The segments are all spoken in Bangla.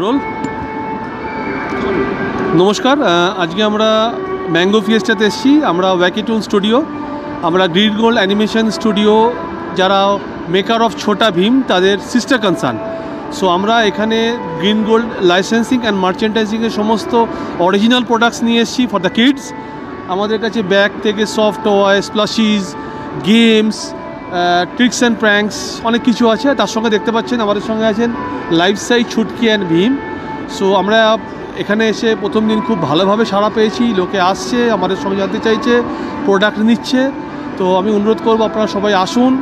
রোল। নমস্কার, আজকে আমরা ম্যাঙ্গো ফিয়েস্টাতে এসেছি। আমরা ওয়াকিটুন স্টুডিও, আমরা গ্রিন গোল্ড অ্যানিমেশন স্টুডিও, যারা মেকার অফ ছোটা ভীম তাদের সিস্টার কনসার্ন। সো আমরা এখানে গ্রিন গোল্ড লাইসেন্সিং অ্যান্ড মার্চেন্টাইজিংয়ের সমস্ত অরিজিনাল প্রোডাক্টস নিয়ে এসেছি ফর দ্য কিডস। আমাদের কাছে ব্যাগ থেকে soft toys, plushies, games, tricks and pranks অনেক কিছু আছে। তার সঙ্গে দেখতে পাচ্ছেন আমাদের সঙ্গে আছেন life size Chhutki and Bhim. So আমরা এখানে এসে প্রথম দিন খুব ভালোভাবে সাড়া পেয়েছি, লোকে আসছে, আমাদের সঙ্গে জানতে চাইছে, প্রোডাক্ট নিচ্ছে। তো আমি অনুরোধ করবো আপনারা সবাই আসুন,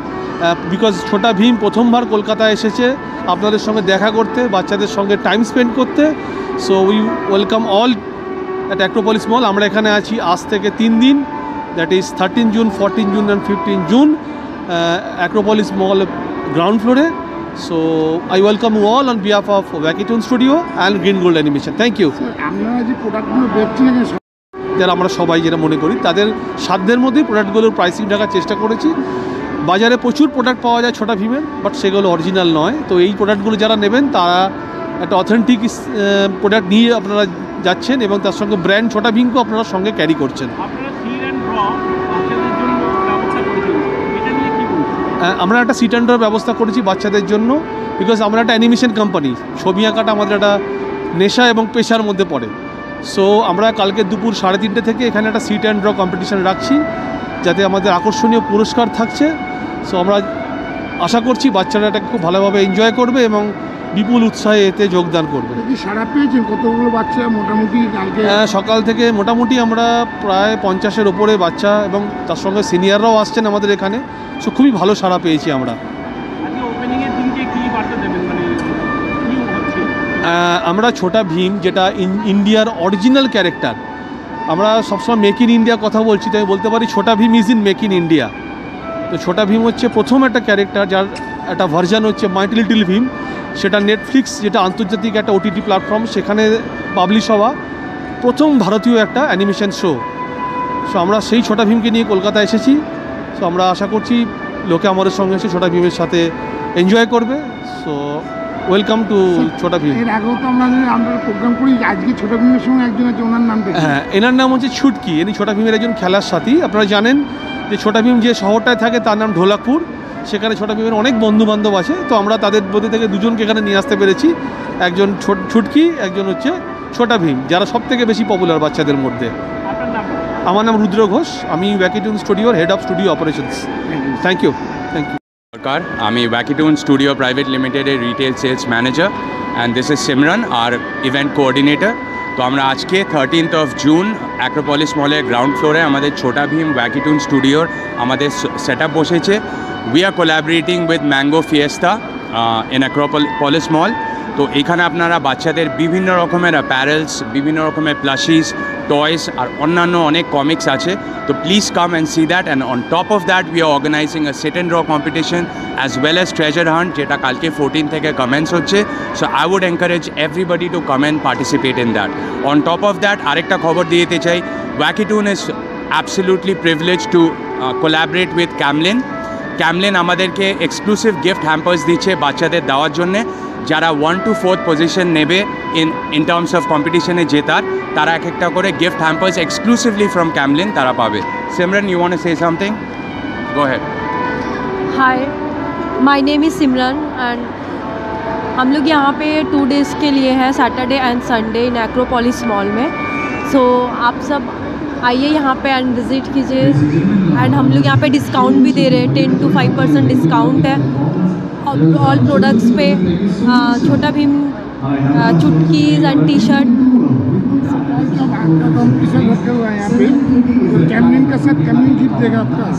বিকজ ছোটা ভীম প্রথমবার কলকাতায় এসেছে আপনাদের সঙ্গে দেখা করতে, বাচ্চাদের সঙ্গে টাইম স্পেন্ড করতে। So we welcome all at Acropolis মল। আমরা এখানে আছি আজ থেকে 3 দিন, that is 13 June, 14 June and 15 June, Acropolis mall ground ফ্লোরে। So I welcome you all on behalf of Wackitoon Studio and Green Gold Animation. Thank you. আপনারা যে প্রোডাক্টগুলো বেচছেন, যারা আমরা সবাই যেটা মনে করি তাদের সাধ্যের মধ্যেই প্রোডাক্টগুলোর প্রাইসিং রাখার চেষ্টা করেছি। বাজারে প্রচুর প্রোডাক্ট পাওয়া যায় ছোটা ভীমের, বাট সেগুলো অরিজিনাল নয়। তো এই প্রোডাক্টগুলো যারা নেবেন তারা একটা অথেন্টিক প্রোডাক্ট নিয়ে আপনারা যাচ্ছেন এবং তার সঙ্গে ব্র্যান্ড ছোটা ভীমকেও আপনারা সঙ্গে ক্যারি করছেন। আমরা একটা সিট অ্যান্ড ড্র ব্যবস্থা করেছি বাচ্চাদের জন্য, বিকজ আমরা একটা অ্যানিমেশন কোম্পানি। ছবি আঁকাটা আমাদের একটা নেশা এবং পেশার মধ্যে পড়ে। সো আমরা কালকে দুপুর 3:30 থেকে এখানে একটা সিট অ্যান্ড ড্র কম্পিটিশান রাখছি, যাতে আমাদের আকর্ষণীয় পুরস্কার থাকছে। সো আমরা আশা করছি বাচ্চারা এটাকে খুব ভালোভাবে এনজয় করবে এবং বিপুল উৎসাহে এতে যোগদান করবে। সারা পেয়েছেন কতগুলো বাচ্চা মোটামুটি? সকাল থেকে মোটামুটি আমরা প্রায় 50-এর ওপরে বাচ্চা এবং তার সঙ্গে সিনিয়ররাও আসছেন আমাদের এখানে। সো খুবই ভালো সাড়া পেয়েছি আমরা। আমরা ছোটা ভীম, যেটা ইন্ডিয়ার অরিজিনাল ক্যারেক্টার, আমরা সবসময় মেক ইন ইন্ডিয়া কথা বলছি, তো আমি বলতে পারি Chhota Bheem is in Make in India. তো ছোটা ভীম হচ্ছে প্রথম একটা ক্যারেক্টার, যার একটা ভার্জন হচ্ছে মাইটি লিটল ভীম। সেটা নেটফ্লিক্স, যেটা আন্তর্জাতিক একটা ওটিটি প্ল্যাটফর্ম, সেখানে পাবলিশ হওয়া প্রথম ভারতীয় একটা অ্যানিমেশন শো। সো আমরা সেই ছোটা ভীমকে নিয়ে কলকাতায় এসেছি। সো আমরা আশা করছি লোকে আমাদের সঙ্গে এসে ছোটা ভীমের সাথে এনজয় করবে। So welcome to Chhota Bheem. এর আগেও তো আমরা প্রোগ্রাম করি, আজকে ছোটা ভীমের সঙ্গে একজন আছে, ওনার নামটা? হ্যাঁ, এনার নাম হচ্ছে ছুটকি। ইনি ছোটা ভীমের একজন খেলার সাথী। আপনারা জানেন যে ছোটা ভীম যে শহরটায় থাকে তার নাম ঢোলাকপুর। সেখানে ছোটা ভীমের অনেক বন্ধুবান্ধব আছে। তো আমরা তাদের মধ্যে থেকে দুজনকে এখানে নিয়ে আসতে পেরেছি, একজন ছুটকি, একজন হচ্ছে ছোটা ভীম, যারা সব থেকে বেশি পপুলার বাচ্চাদের মধ্যে। আমার নাম রুদ্র ঘোষ, আমি ওয়াকিটুন স্টুডিওর head of studio operations. Thank you. নমস্কার, আমি ওয়াকিটুন স্টুডিও প্রাইভেট লিমিটেডের retail sales manager and this is Simran, আর ইভেন্ট কোঅর্ডিনেটর। তো আমরা আজকে 13 জুন অ্যাক্রোপলিস মলের গ্রাউন্ড ফ্লোরে আমাদের ছোটা ভীম ওয়াকিটুন স্টুডিওর আমাদের সেট আপ বসেছে। We are collaborating with mango fiesta in Acropolis mall. তো এখানে আপনারা বাচ্চাদের বিভিন্ন রকমের অ্যাপ্যারেলস, বিভিন্ন রকমের প্লাশিস, টয়েস আর অন্যান্য অনেক কমিক্স আছে। তো please come and see that. And on top of that we are organising a sit and draw competition as well as treasure hunt, যেটা কালকে 14 থেকে কমেন্স হচ্ছে। So I would encourage everybody to come and participate in that. On top of that আরেকটা খবর দিয়ে দিতে চাই, Wakitoon is absolutely privilege to collaborate with Camlin. Camlin আমাদেরকে এক্সক্লুসিভ গিফট হ্যাম্পার্স দিচ্ছে বাচ্চাদের দেওয়ার জন্যে। যারা 1 to 4th পজিশন নেবে ইন টার্মস অফ কম্পিটিশনে জেতার, তারা এক একটা করে gift hampers exclusively from Camlin তারা পাবে। Simran, you want to say something? Go ahead. Hi, my name is Simran and हम लोग यहाँ पे 2 days के लिए हैं, Saturday and Sunday in Acropolis mall में। सो आप सब आइए यहाँ पे एंड विज़िट कीजिए। एंड हम लोग यहाँ पे डिस्काउंट भी दे रहे हैं, 10 to 5% डिस्काउंट है ऑल प्रोडक्ट्स पे। छोटा भीम चुटकीज़ एंड टी शर्ट।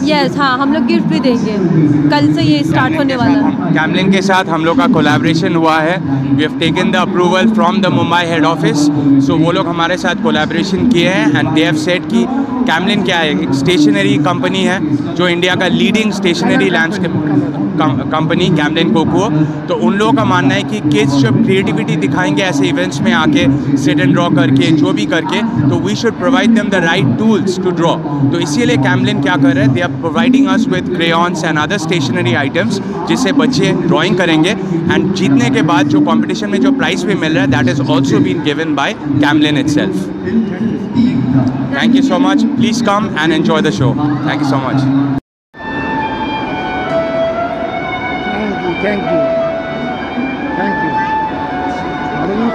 यस, हाँ, हम लोग गिफ्ट भी देंगे। कल से ये स्टार्ट होने वाला है। कैमलिन के साथ हम लोग का कोलैबोरेशन हुआ है। We have taken the approval from the Mumbai head office. सो वो लोग हमारे साथ कोलैबोरेशन किए हैं एंड दे हैव सेड कि कैमलिन क्या है, एक स्टेशनरी कंपनी है जो इंडिया का leading stationery landscape company Camlin Kokuyo. तो उन लोगों का मानना है कि किड्स जब क्रिएटिविटी दिखाएंगे ऐसे इवेंट्स में आके, सिट एंड ड्रॉ करके, जो भी करके, तो we should provide them the right tools to draw. तो इसीलिए कैमलिन क्या कर रहे हैं, they are providing us with crayons and other stationery items जिससे बच्चे ड्राइंग करेंगे, एंड जीतने के बाद जो कंपटीशन में जो प्राइज भी मिल रहा है, that is also been given by Camlin itself. Thank you so much, please come and enjoy the show. Thank you so much. Thank you.